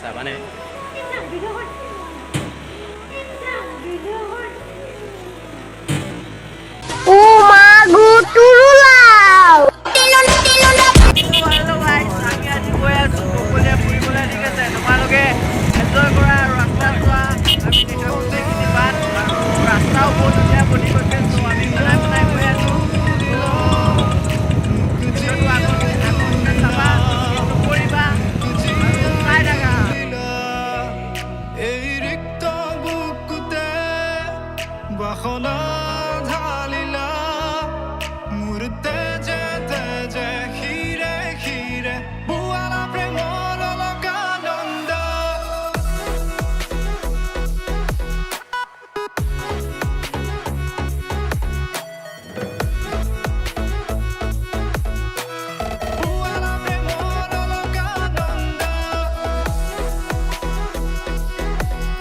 চাবানে ও মা গো তুৰুলাও hello guys আমি আজি গৈ আছো সকলোৱে ফুৰিবলৈ ঠিক আছে তোমালোকে এনজয় কৰা আৰু ৰাস্তা চোৱা আমি দেখা গোটেইখিনি বাট আৰু ৰাস্তাও বহুত ধুনীয়া বনি গৈছে চ' আমি বনাই বনাই গৈ আছো ভিডিঅ'টো আগতে চাবা নকৰিবা আৰু চাই থাকা এই ৰিক্ত বুকুতে বাসনা ঢালিলা মোৰ তেজে তেজে খিৰে খিৰে বুৱালা প্ৰেমৰ অলকানন্দ বুৱালা প্ৰেমৰ অলকানন্দ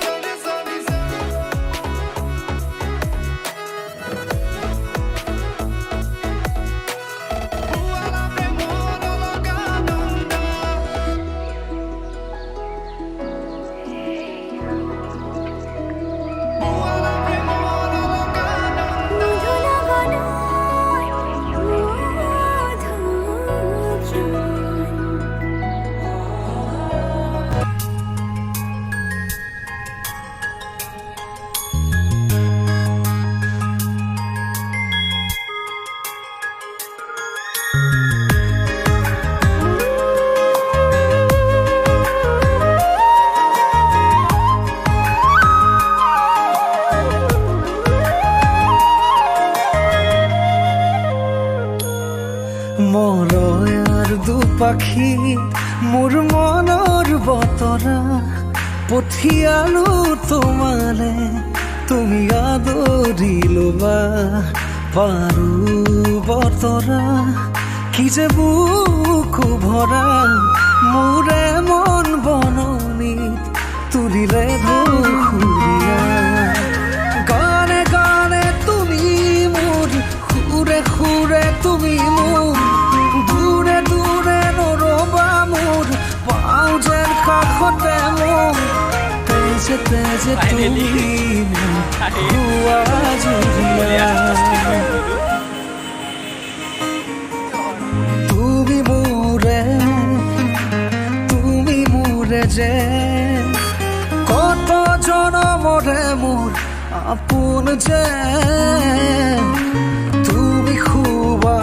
চলি চলিছে বুৱালা প্ৰেমৰ অলকানন্দ বুৱালা প্ৰেমৰ অলকানন্দ মৰয়াৰ দুপাখি মোৰ মনৰ বতৰা পঠিয়ালো তোমালে তুমি আদৰি ল'বা পাৰো বতৰা কি যে বুকু ভৰা মোৰে মন বননিত তুলিলে ধুৰীয়া গানে গানে তুমি মোৰ সুৰে সুৰে তুমি মোৰ দূৰে দূৰে নৰবা মোৰ পাওঁ যেন কাষতে মোৰ তেজে তেজে তুমি মোৰ খোৱা জুৰিয়া তুমি মোৰে যে কত জনমৰে মোৰ আপোন যে তুমি খুবা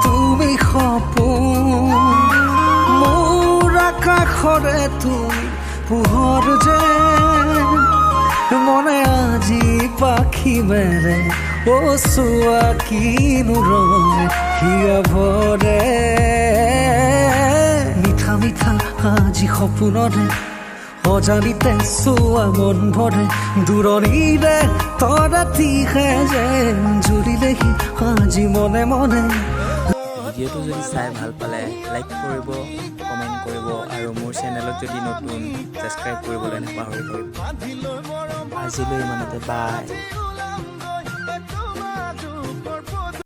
তুমি সপোন মোৰ আকাশৰে তুমি পোহৰ যে মনে আজি পাখি মেলে ও চোৱা কিনো ৰঙে হিয়া ভৰে মিঠা মিঠা আজি সপোনৰে অজানিতে চোৱা মন ভৰে দূৰণিৰে তৰাতিহে যেন জুৰিলেহি আজি মনে মনে ভিডিঅ'টো যদি চাই ভাল পালে লাইক কৰিব কমেণ্ট কৰিব আৰু মোৰ চেনেলত যদি নতুন ছাবস্ক্ৰাইব কৰিবলৈ নাপাহৰিব আজিলৈ ইমানতে বাই